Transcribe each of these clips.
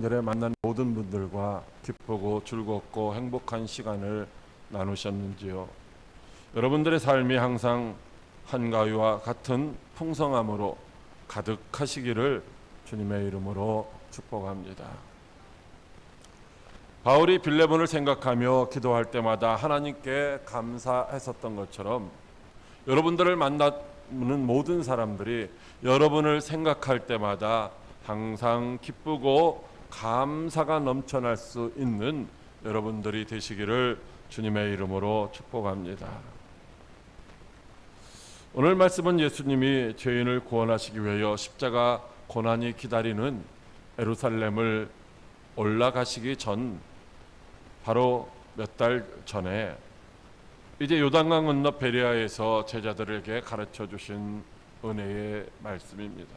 연결에 만난 모든 분들과 기쁘고 즐겁고 행복한 시간을 나누셨는지요? 여러분들의 삶이 항상 한가위와 같은 풍성함으로 가득하시기를 주님의 이름으로 축복합니다. 바울이 빌레몬을 생각하며 기도할 때마다 하나님께 감사했었던 것처럼 여러분들을 만나는 모든 사람들이 여러분을 생각할 때마다 항상 기쁘고 감사가 넘쳐날 수 있는 여러분들이 되시기를 주님의 이름으로 축복합니다. 오늘 말씀은 예수님이 죄인을 구원하시기 위하여 십자가 고난이 기다리는 예루살렘을 올라가시기 전 바로 몇 달 전에 이제 요단강 건너 베레아에서 제자들에게 가르쳐 주신 은혜의 말씀입니다.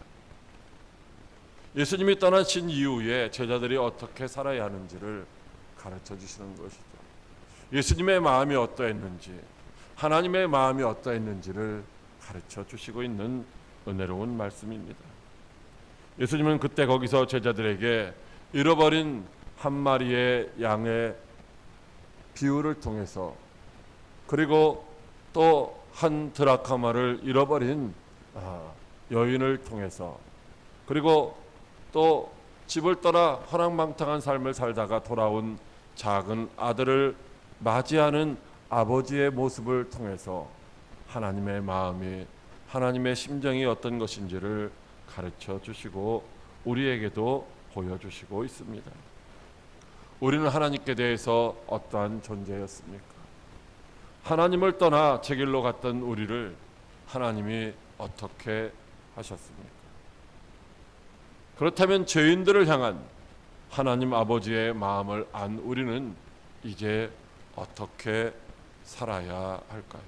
예수님이 떠나신 이후에 제자들이 어떻게 살아야 하는지를 가르쳐 주시는 것이죠. 예수님의 마음이 어떠했는지, 하나님의 마음이 어떠했는지를 가르쳐 주시고 있는 은혜로운 말씀입니다. 예수님은 그때 거기서 제자들에게 잃어버린 한 마리의 양의 비유를 통해서, 그리고 또 한 드라카마를 잃어버린 여인을 통해서, 그리고 또 집을 떠나 허랑방탕한 삶을 살다가 돌아온 작은 아들을 맞이하는 아버지의 모습을 통해서 하나님의 마음이, 하나님의 심정이 어떤 것인지를 가르쳐 주시고 우리에게도 보여주시고 있습니다. 우리는 하나님께 대해서 어떠한 존재였습니까? 하나님을 떠나 제 길로 갔던 우리를 하나님이 어떻게 하셨습니까? 그렇다면 죄인들을 향한 하나님 아버지의 마음을 안 우리는 이제 어떻게 살아야 할까요?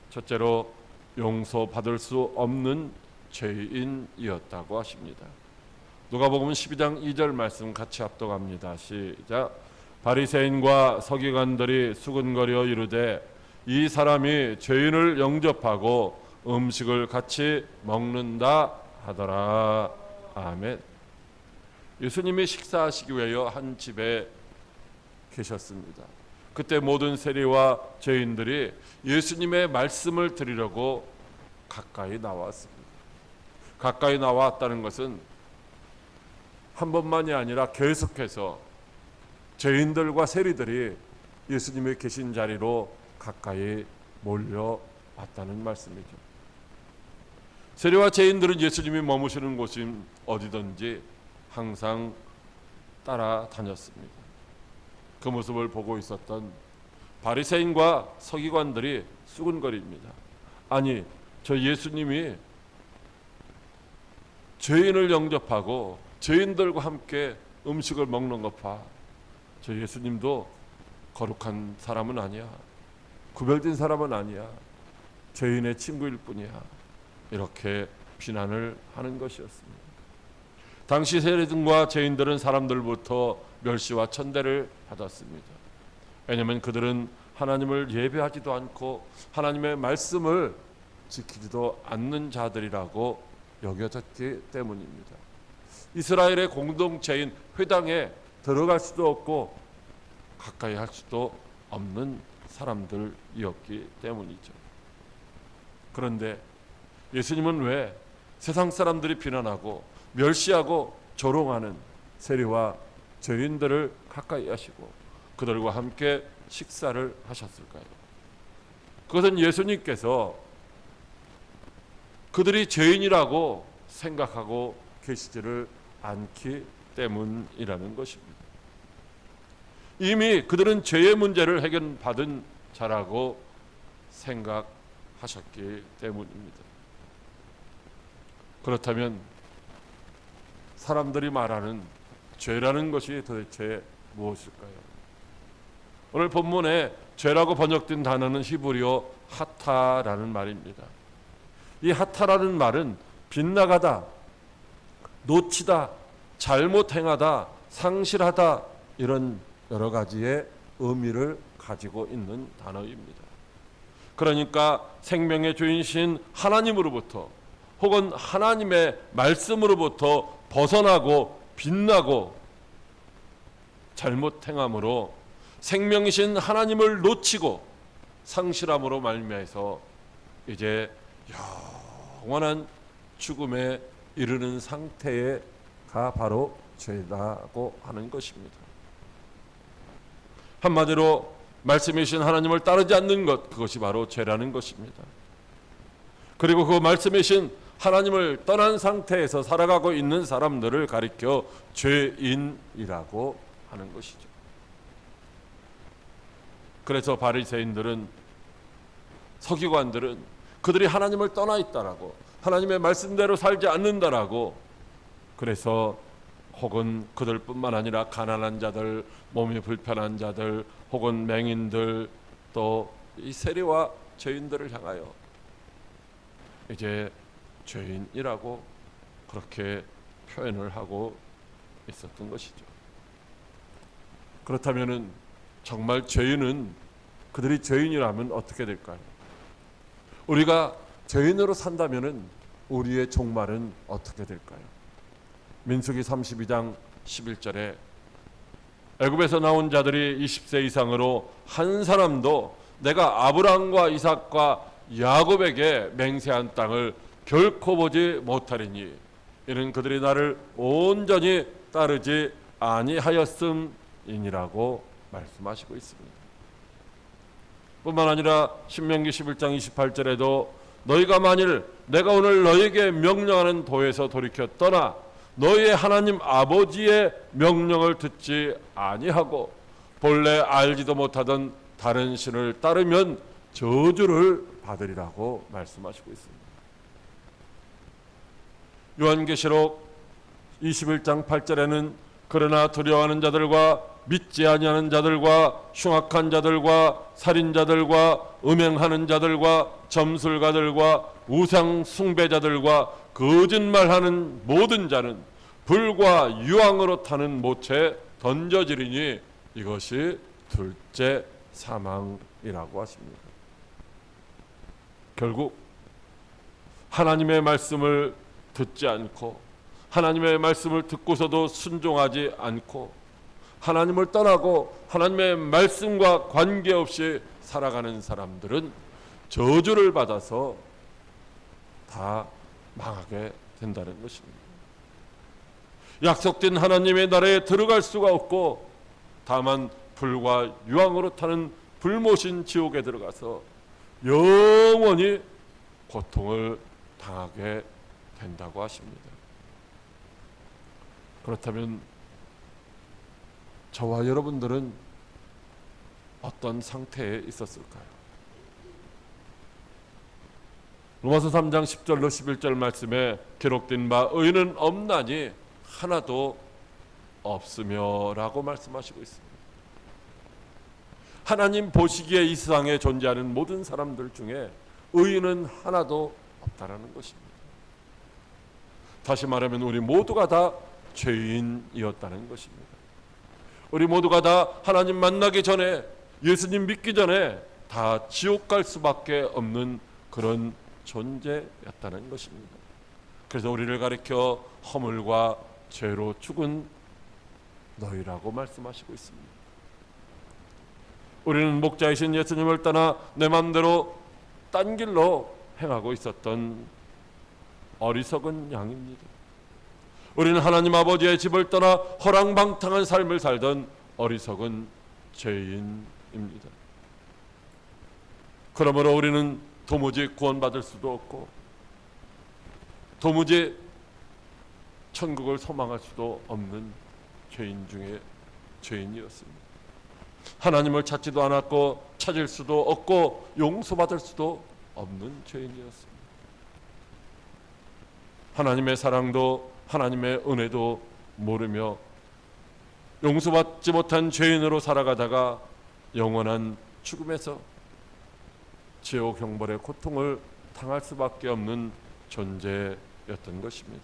첫째로 용서받을 수 없는 죄인이었다고 하십니다. 누가복음 12장 2절 말씀 같이 합독합니다. 시작. 바리새인과 서기관들이 수군거려 이르되 이 사람이 죄인을 영접하고 음식을 같이 먹는다 하더라. 아멘. 예수님이 식사하시기 위하여 한 집에 계셨습니다. 그때 모든 세리와 죄인들이 예수님의 말씀을 들으려고 가까이 나왔습니다. 가까이 나왔다는 것은 한 번만이 아니라 계속해서 죄인들과 세리들이 예수님의 계신 자리로 가까이 몰려왔다는 말씀이죠. 세리와 죄인들은 예수님이 머무시는 곳이 어디든지 항상 따라다녔습니다. 그 모습을 보고 있었던 바리새인과 서기관들이 수군거립니다. 아니, 저 예수님이 죄인을 영접하고 죄인들과 함께 음식을 먹는 것 봐. 저 예수님도 거룩한 사람은 아니야. 구별된 사람은 아니야. 죄인의 친구일 뿐이야. 이렇게 비난을 하는 것이었습니다. 당시 세리들과 죄인들은 사람들부터 멸시와 천대를 받았습니다. 왜냐하면 그들은 하나님을 예배하지도 않고 하나님의 말씀을 지키지도 않는 자들이라고 여겨졌기 때문입니다. 이스라엘의 공동체인 회당에 들어갈 수도 없고 가까이 할 수도 없는 사람들이었기 때문이죠. 그런데 예수님은 왜 세상 사람들이 비난하고 멸시하고 조롱하는 세리와 죄인들을 가까이 하시고 그들과 함께 식사를 하셨을까요? 그것은 예수님께서 그들이 죄인이라고 생각하고 계시지를 않기 때문이라는 것입니다. 이미 그들은 죄의 문제를 해결받은 자라고 생각하셨기 때문입니다. 그렇다면 사람들이 말하는 죄라는 것이 도대체 무엇일까요? 오늘 본문에 죄라고 번역된 단어는 히브리어 하타라는 말입니다. 이 하타라는 말은 빗나가다, 놓치다, 잘못 행하다, 상실하다 이런 여러 가지의 의미를 가지고 있는 단어입니다. 그러니까 생명의 주인이신 하나님으로부터 혹은 하나님의 말씀으로부터 벗어나고 빗나고 잘못 행함으로 생명이신 하나님을 놓치고 상실함으로 말미암아서 이제 영원한 죽음에 이르는 상태가 바로 죄라고 하는 것입니다. 한마디로 말씀이신 하나님을 따르지 않는 것, 그것이 바로 죄라는 것입니다. 그리고 그 말씀이신 하나님을 떠난 상태에서 살아가고 있는 사람들을 가리켜 죄인이라고 하는 것이죠. 그래서 바리새인들은, 서기관들은 그들이 하나님을 떠나 있다라고, 하나님의 말씀대로 살지 않는다라고, 그래서 혹은 그들뿐만 아니라 가난한 자들, 몸이 불편한 자들, 혹은 맹인들, 또 이 세리와 죄인들을 향하여 이제 죄인이라고 그렇게 표현을 하고 있었던 것이죠. 그렇다면은 정말 죄인은, 그들이 죄인이라면 어떻게 될까요? 우리가 죄인으로 산다면은 우리의 종말은 어떻게 될까요? 민수기 32장 11절에 애굽에서 나온 자들이 20세 이상으로 한 사람도 내가 아브라함과 이삭과 야곱에게 맹세한 땅을 결코 보지 못하리니 이는 그들이 나를 온전히 따르지 아니하였음이니라고 말씀하시고 있습니다. 뿐만 아니라 신명기 11장 28절에도 너희가 만일 내가 오늘 너희에게 명령하는 도에서 돌이켜 떠나 너희의 하나님 아버지의 명령을 듣지 아니하고 본래 알지도 못하던 다른 신을 따르면 저주를 받으리라고 말씀하시고 있습니다. 요한계시록 21장 8절에는 그러나 두려워하는 자들과 믿지 아니하는 자들과 흉악한 자들과 살인자들과 음행하는 자들과 점술가들과 우상 숭배자들과 거짓말하는 모든 자는 불과 유황으로 타는 못에 던져지리니 이것이 둘째 사망이라고 하십니다. 결국 하나님의 말씀을 듣지 않고 하나님의 말씀을 듣고서도 순종하지 않고 하나님을 떠나고 하나님의 말씀과 관계없이 살아가는 사람들은 저주를 받아서 다 망하게 된다는 것입니다. 약속된 하나님의 나라에 들어갈 수가 없고 다만 불과 유황으로 타는 불모신 지옥에 들어가서 영원히 고통을 당하게 된다고 하십니다. 그렇다면 저와 여러분들은 어떤 상태에 있었을까요? 로마서 3장 10절로 11절 말씀에 기록된 바 의인은 없나니 하나도 없으며 라고 말씀하시고 있습니다. 하나님 보시기에 이 세상에 존재하는 모든 사람들 중에 의인은 하나도 없다라는 것입니다. 다시 말하면 우리 모두가 다 죄인이었다는 것입니다. 우리 모두가 다 하나님 만나기 전에, 예수님 믿기 전에 다 지옥 갈 수밖에 없는 그런 존재였다는 것입니다. 그래서 우리를 가리켜 허물과 죄로 죽은 너희라고 말씀하시고 있습니다. 우리는 목자이신 예수님을 떠나 내 마음대로 딴 길로 행하고 있었던 어리석은 양입니다. 우리는 하나님 아버지의 집을 떠나 허랑방탕한 삶을 살던 어리석은 죄인입니다. 그러므로 우리는 도무지 구원받을 수도 없고 도무지 천국을 소망할 수도 없는 죄인 중에 죄인이었습니다. 하나님을 찾지도 않았고 찾을 수도 없고 용서받을 수도 없는 죄인이었습니다. 하나님의 사랑도 하나님의 은혜도 모르며 용서받지 못한 죄인으로 살아가다가 영원한 죽음에서 지옥 형벌의 고통을 당할 수밖에 없는 존재였던 것입니다.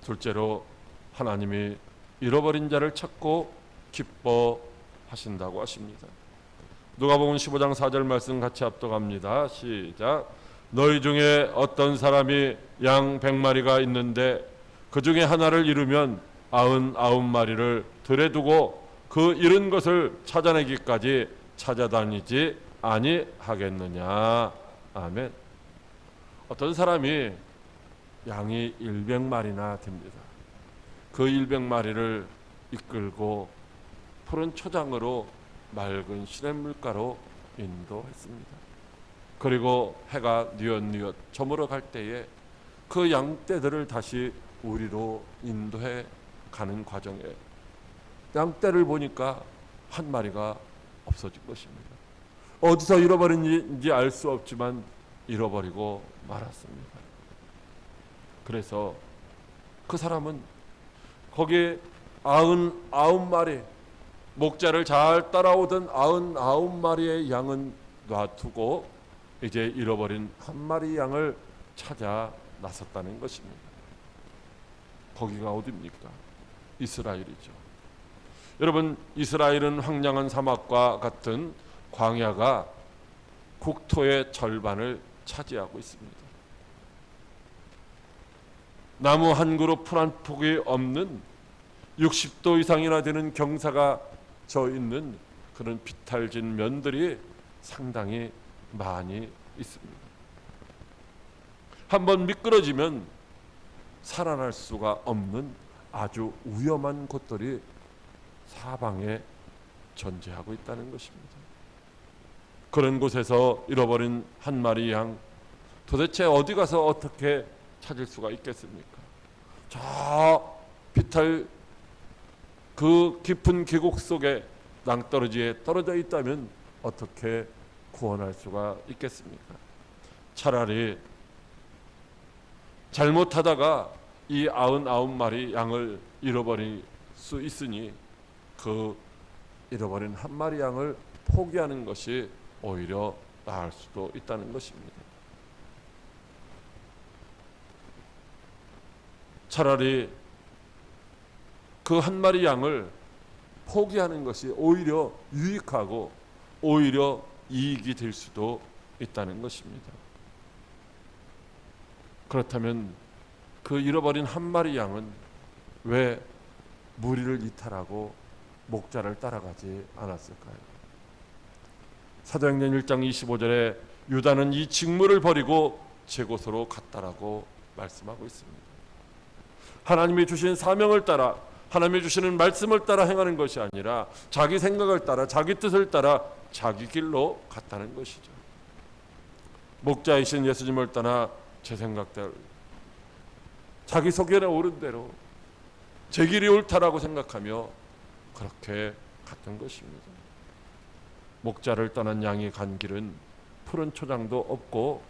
둘째로 하나님이 잃어버린 자를 찾고 기뻐하신다고 하십니다. 누가복음 15장 4절 말씀 같이 합독합니다. 시작. 너희 중에 어떤 사람이 양 100마리가 있는데 그 중에 하나를 잃으면 99마리를 들에 두고 그 잃은 것을 찾아내기까지 찾아다니지 아니하겠느냐. 아멘. 어떤 사람이 양이 100마리나 됩니다. 그 100마리를 이끌고 푸른 초장으로 맑은 시냇물가로 인도했습니다. 그리고 해가 뉘엿뉘엿 저물어 갈 때에 그 양떼들을 다시 우리로 인도해 가는 과정에 양떼를 보니까 한 마리가 없어진 것입니다. 어디서 잃어버린지 알 수 없지만 잃어버리고 말았습니다. 그래서 그 사람은 거기에 99마리, 목자를 잘 따라오던 99마리의 양은 놔두고 이제 잃어버린 한 마리 양을 찾아 나섰다는 것입니다. 거기가 어디입니까? 이스라엘이죠. 여러분, 이스라엘은 황량한 사막과 같은 광야가 국토의 절반을 차지하고 있습니다. 나무 한 그루 풀 한 폭이 없는 60도 이상이나 되는 경사가 져 있는 그런 비탈진 면들이 상당히 많이 있습니다. 한번 미끄러지면 살아날 수가 없는 아주 위험한 곳들이 사방에 존재하고 있다는 것입니다. 그런 곳에서 잃어버린 한 마리 양, 도대체 어디 가서 어떻게 찾을 수가 있겠습니까? 저 비탈 그 깊은 계곡 속에 낭떠러지에 떨어져 있다면 어떻게 구원할 수가 있겠습니까? 차라리 잘못하다가 이 99마리 양을 잃어버릴 수 있으니 그 잃어버린 한 마리 양을 포기하는 것이 오히려 나을 수도 있다는 것입니다. 차라리 그 한 마리 양을 포기하는 것이 오히려 유익하고 오히려 이익이 될 수도 있다는 것입니다. 그렇다면 그 잃어버린 한 마리 양은 왜 무리를 이탈하고 목자를 따라가지 않았을까요? 사도행전 1장 25절에 유다는 이 직무를 버리고 제 곳으로 갔다라고 말씀하고 있습니다. 하나님이 주신 사명을 따라, 하나님이 주시는 말씀을 따라 행하는 것이 아니라 자기 생각을 따라, 자기 뜻을 따라 자기 길로 갔다는 것이죠. 목자이신 예수님을 떠나 제 생각대로, 자기 소견에 오른 대로 제 길이 옳다라고 생각하며 그렇게 갔던 것입니다. 목자를 떠난 양이 간 길은 푸른 초장도 없고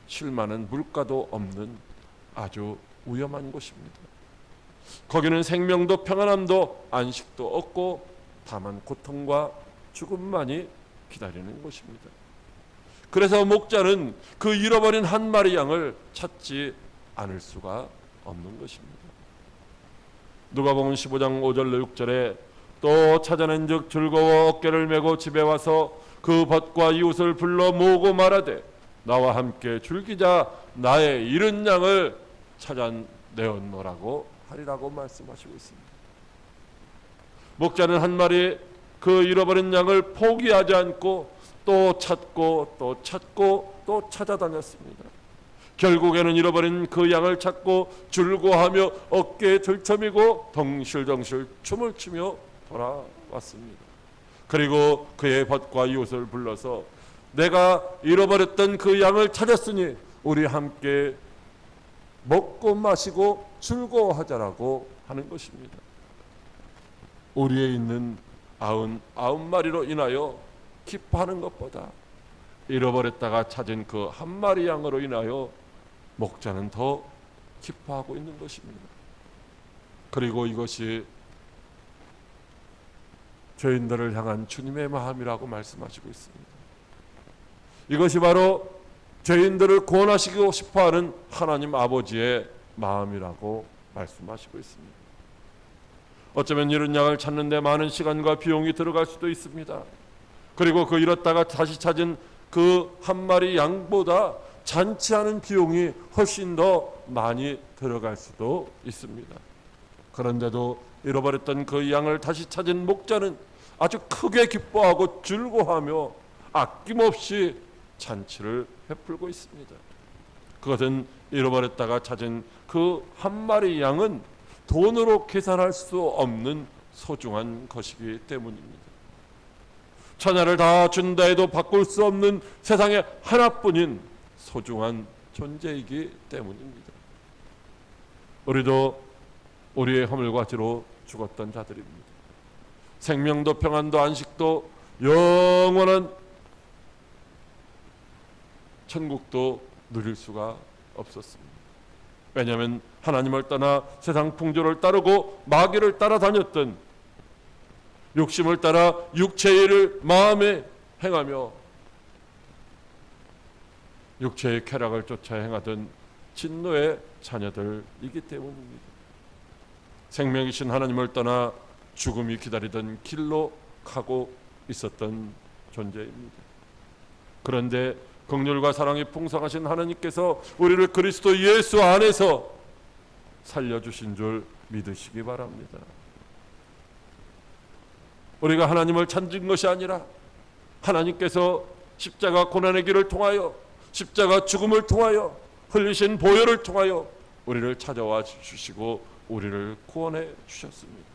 쉴 만한 물가도 없는 아주 위험한 곳입니다. 거기는 생명도 평안함도 안식도 없고 다만 고통과 죽음만이 기다리는 곳입니다. 그래서 목자는 그 잃어버린 한 마리 양을 찾지 않을 수가 없는 것입니다. 누가복음 15장 5절 6절에 또 찾아낸즉 즐거워 어깨를 메고 집에 와서 그 벗과 이웃을 불러 모으고 말하되 나와 함께 즐기자 나의 잃은 양을 찾아내었노라고 하리라고 말씀하시고 있습니다. 목자는 한 마리 그 잃어버린 양을 포기하지 않고 또 찾고 또 찾고 또 찾아다녔습니다. 결국에는 잃어버린 그 양을 찾고 즐거워하며 어깨에 들쳐미고 덩실덩실 춤을 추며 돌아왔습니다. 그리고 그의 벗과 이웃을 불러서 내가 잃어버렸던 그 양을 찾았으니 우리 함께 먹고 마시고 즐거워하자라고 하는 것입니다. 우리에 있는 99마리로 인하여 기뻐하는 것보다 잃어버렸다가 찾은 그 한 마리 양으로 인하여 목자는 더 기뻐하고 있는 것입니다. 그리고 이것이 죄인들을 향한 주님의 마음이라고 말씀하시고 있습니다. 이것이 바로 죄인들을 구원하시고 싶어하는 하나님 아버지의 마음이라고 말씀하시고 있습니다. 어쩌면 잃은 양을 찾는 데 많은 시간과 비용이 들어갈 수도 있습니다. 그리고 그 잃었다가 다시 찾은 그 한 마리 양보다 잔치 않은 비용이 훨씬 더 많이 들어갈 수도 있습니다. 그런데도 잃어버렸던 그 양을 다시 찾은 목자는 아주 크게 기뻐하고 즐거워하며 아낌없이 잔치를 베풀고 있습니다. 그것은 잃어버렸다가 찾은 그 한 마리 양은 돈으로 계산할 수 없는 소중한 것이기 때문입니다. 천하를 다 준다 해도 바꿀 수 없는 세상에 하나뿐인 소중한 존재이기 때문입니다. 우리도 우리의 허물과 죄로 죽었던 자들입니다. 생명도 평안도 안식도 영원한 천국도 누릴 수가 없었습니다. 왜냐하면 하나님을 떠나 세상 풍조를 따르고 마귀를 따라다녔던, 욕심을 따라 육체의 일을 마음에 행하며 육체의 쾌락을 쫓아 행하던 진노의 자녀들이기 때문입니다. 생명이신 하나님을 떠나 죽음이 기다리던 길로 가고 있었던 존재입니다. 그런데 긍휼과 사랑이 풍성하신 하나님께서 우리를 그리스도 예수 안에서 살려주신 줄 믿으시기 바랍니다. 우리가 하나님을 찾은 것이 아니라 하나님께서 십자가 고난의 길을 통하여, 십자가 죽음을 통하여, 흘리신 보혈을 통하여 우리를 찾아와 주시고 우리를 구원해 주셨습니다.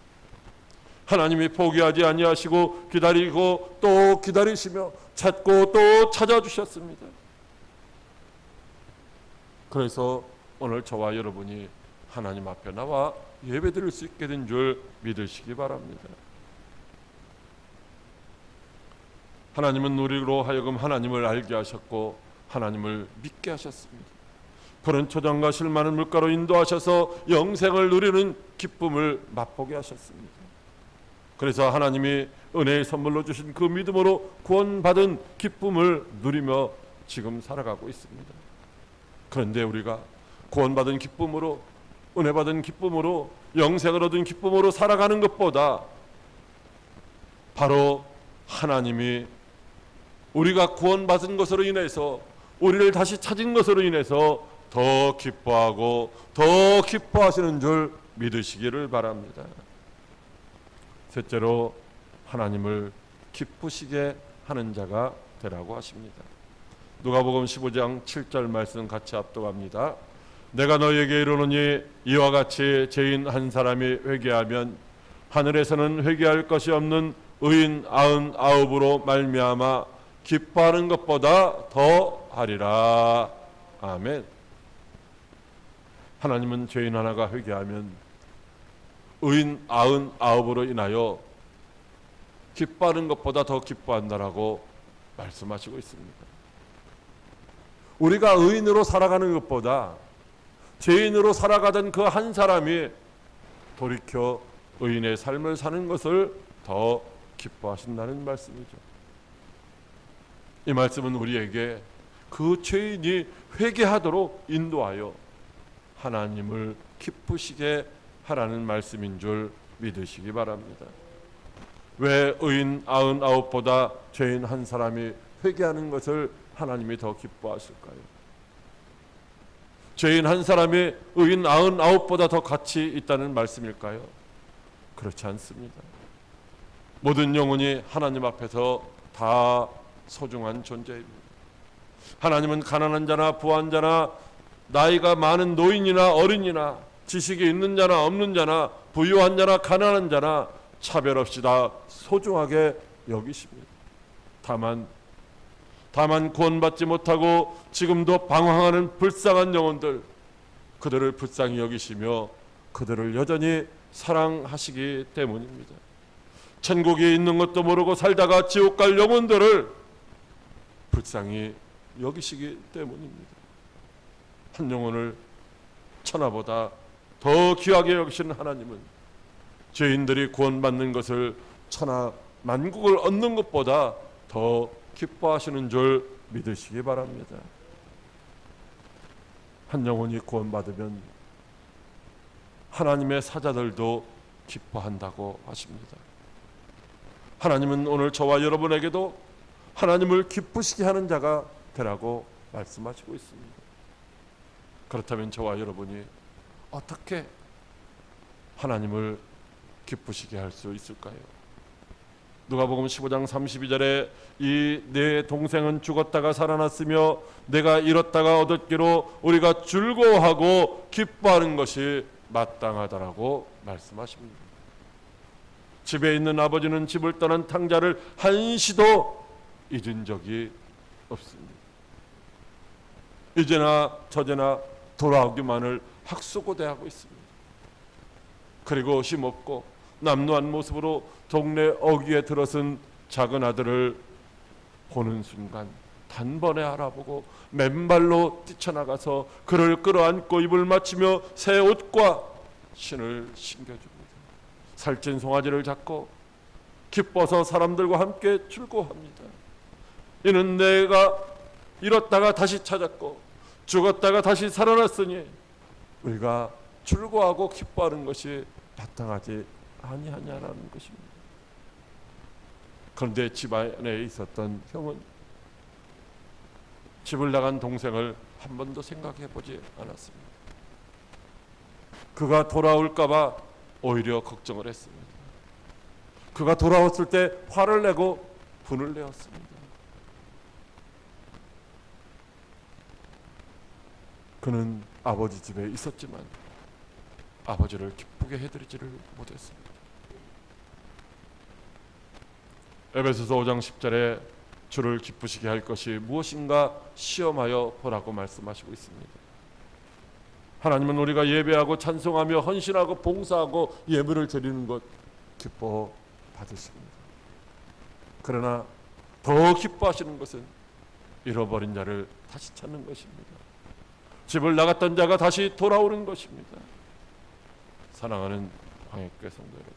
하나님이 포기하지 아니하시고 기다리고 또 기다리시며 찾고 또 찾아주셨습니다. 그래서 오늘 저와 여러분이 하나님 앞에 나와 예배드릴 수 있게 된 줄 믿으시기 바랍니다. 하나님은 우리로 하여금 하나님을 알게 하셨고 하나님을 믿게 하셨습니다. 푸른 초장과 실만한 물가로 인도하셔서 영생을 누리는 기쁨을 맛보게 하셨습니다. 그래서 하나님이 은혜의 선물로 주신 그 믿음으로 구원받은 기쁨을 누리며 지금 살아가고 있습니다. 그런데 우리가 구원받은 기쁨으로, 은혜받은 기쁨으로, 영생을 얻은 기쁨으로 살아가는 것보다 바로 하나님이 우리가 구원받은 것으로 인해서, 우리를 다시 찾은 것으로 인해서 더 기뻐하고 더 기뻐하시는 줄 믿으시기를 바랍니다. 셋째로 하나님을 기쁘시게 하는 자가 되라고 하십니다. 누가복음 15장 7절 말씀 같이 압독합니다. 내가 너희에게 이르노니 이와 같이 죄인 한 사람이 회개하면 하늘에서는 회개할 것이 없는 의인 99으로 말미암아 기뻐하는 것보다 더 하리라. 아멘. 하나님은 죄인 하나가 회개하면 의인 99으로 인하여 기뻐하는 것보다 더 기뻐한다라고 말씀하시고 있습니다. 우리가 의인으로 살아가는 것보다 죄인으로 살아가던 그 한 사람이 돌이켜 의인의 삶을 사는 것을 더 기뻐하신다는 말씀이죠. 이 말씀은 우리에게 그 죄인이 회개하도록 인도하여 하나님을 기쁘시게 하라는 말씀인 줄 믿으시기 바랍니다. 왜 의인 99보다 죄인 한 사람이 회개하는 것을 하나님이 더 기뻐하실까요? 죄인 한 사람이 의인 99보다 더 가치 있다는 말씀일까요? 그렇지 않습니다. 모든 영혼이 하나님 앞에서 다 소중한 존재입니다. 하나님은 가난한 자나 부한 자나 나이가 많은 노인이나 어린이나 지식이 있는 자나 없는 자나 부유한 자나 가난한 자나 차별 없이 다 소중하게 여기십니다. 다만 구원받지 못하고 지금도 방황하는 불쌍한 영혼들, 그들을 불쌍히 여기시며 그들을 여전히 사랑하시기 때문입니다. 천국에 있는 것도 모르고 살다가 지옥 갈 영혼들을 불쌍히 여기시기 때문입니다. 한 영혼을 천하보다 더 귀하게 여기시는 하나님은 죄인들이 구원받는 것을 천하 만국을 얻는 것보다 더 기뻐하시는 줄 믿으시기 바랍니다. 한 영혼이 구원받으면 하나님의 사자들도 기뻐한다고 하십니다. 하나님은 오늘 저와 여러분에게도 하나님을 기쁘시게 하는 자가 되라고 말씀하시고 있습니다. 그렇다면 저와 여러분이 어떻게 하나님을 기쁘시게 할 수 있을까요? 누가복음 15장 32절에 이 내 동생은 죽었다가 살아났으며 내가 잃었다가 얻었기로 우리가 즐거워하고 기뻐하는 것이 마땅하다라고 말씀하십니다. 집에 있는 아버지는 집을 떠난 탕자를 한시도 잊은 적이 없습니다. 이제나 저제나 돌아오기만을 학수고대하고 있습니다. 그리고 힘없고 남루한 모습으로 동네 어귀에 들어선 작은 아들을 보는 순간 단번에 알아보고 맨발로 뛰쳐나가서 그를 끌어안고 입을 맞추며 새 옷과 신을 신겨줍니다. 살찐 송아지를 잡고 기뻐서 사람들과 함께 즐거워합니다. 이는 내가 잃었다가 다시 찾았고 죽었다가 다시 살아났으니 우리가 즐거워하고 기뻐하는 것이 마땅하지 아니하냐라는 것입니다. 그런데 집안에 있었던 형은 집을 나간 동생을 한 번도 생각해 보지 않았습니다. 그가 돌아올까 봐 오히려 걱정을 했습니다. 그가 돌아왔을 때 화를 내고 분을 내었습니다. 그는 아버지 집에 있었지만 아버지를 기쁘게 해드리지를 못했습니다. 에베소서 5장 10절에 주를 기쁘시게 할 것이 무엇인가 시험하여 보라고 말씀하시고 있습니다. 하나님은 우리가 예배하고 찬송하며 헌신하고 봉사하고 예물을 드리는 것 기뻐 받으십니다. 그러나 더 기뻐하시는 것은 잃어버린 자를 다시 찾는 것입니다. 집을 나갔던 자가 다시 돌아오는 것입니다. 사랑하는 광역교회 성도 여러분,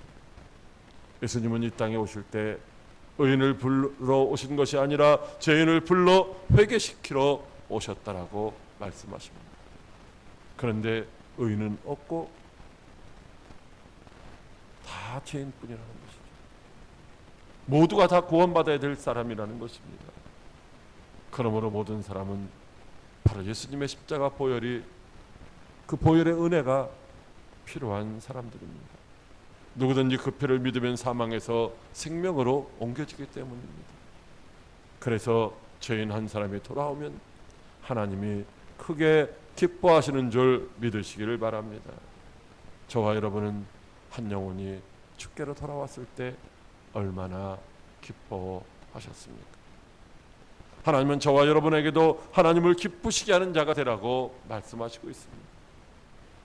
예수님은 이 땅에 오실 때 의인을 불러 오신 것이 아니라 죄인을 불러 회개시키러 오셨다라고 말씀하십니다. 그런데 의인은 없고 다 죄인뿐이라는 것이죠. 모두가 다 구원받아야 될 사람이라는 것입니다. 그러므로 모든 사람은 바로 예수님의 십자가 보혈이 그 보혈의 은혜가 필요한 사람들입니다. 누구든지 그 피를 믿으면 사망에서 생명으로 옮겨지기 때문입니다. 그래서 죄인 한 사람이 돌아오면 하나님이 크게 기뻐하시는 줄 믿으시기를 바랍니다. 저와 여러분은 한 영혼이 주께로 돌아왔을 때 얼마나 기뻐하셨습니까? 하나님은 저와 여러분에게도 하나님을 기쁘시게 하는 자가 되라고 말씀하시고 있습니다.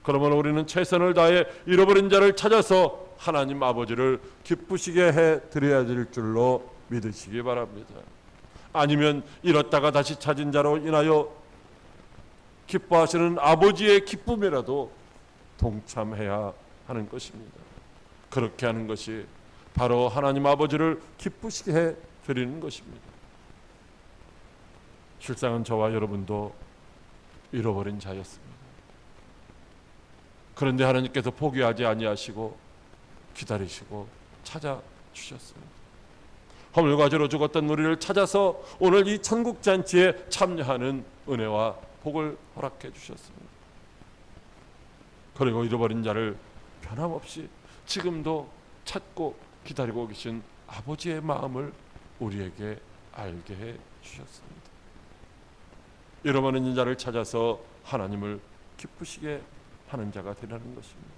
그러면 우리는 최선을 다해 잃어버린 자를 찾아서 하나님 아버지를 기쁘시게 해드려야 될 줄로 믿으시기 바랍니다. 아니면 잃었다가 다시 찾은 자로 인하여 기뻐하시는 아버지의 기쁨이라도 동참해야 하는 것입니다. 그렇게 하는 것이 바로 하나님 아버지를 기쁘시게 해드리는 것입니다. 실상은 저와 여러분도 잃어버린 자였습니다. 그런데 하나님께서 포기하지 아니하시고 기다리시고 찾아주셨습니다. 허물과지로 죽었던 우리를 찾아서 오늘 이 천국잔치에 참여하는 은혜와 복을 허락해 주셨습니다. 그리고 잃어버린 자를 변함없이 지금도 찾고 기다리고 계신 아버지의 마음을 우리에게 알게 해 주셨습니다. 잃어버린 자를 찾아서 하나님을 기쁘시게 하는 자가 되라는 것입니다.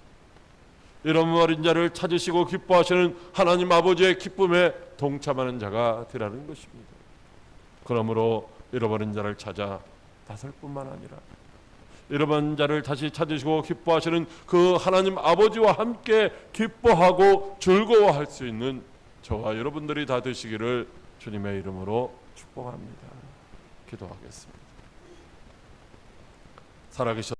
잃어버린 자를 찾으시고 기뻐하시는 하나님 아버지의 기쁨에 동참하는 자가 되라는 것입니다. 그러므로 잃어버린 자를 찾아 나설 뿐만 아니라 잃어버린 자를 다시 찾으시고 기뻐하시는 그 하나님 아버지와 함께 기뻐하고 즐거워할 수 있는 저와 여러분들이 다 되시기를 주님의 이름으로 축복합니다. 기도하겠습니다. 살아계신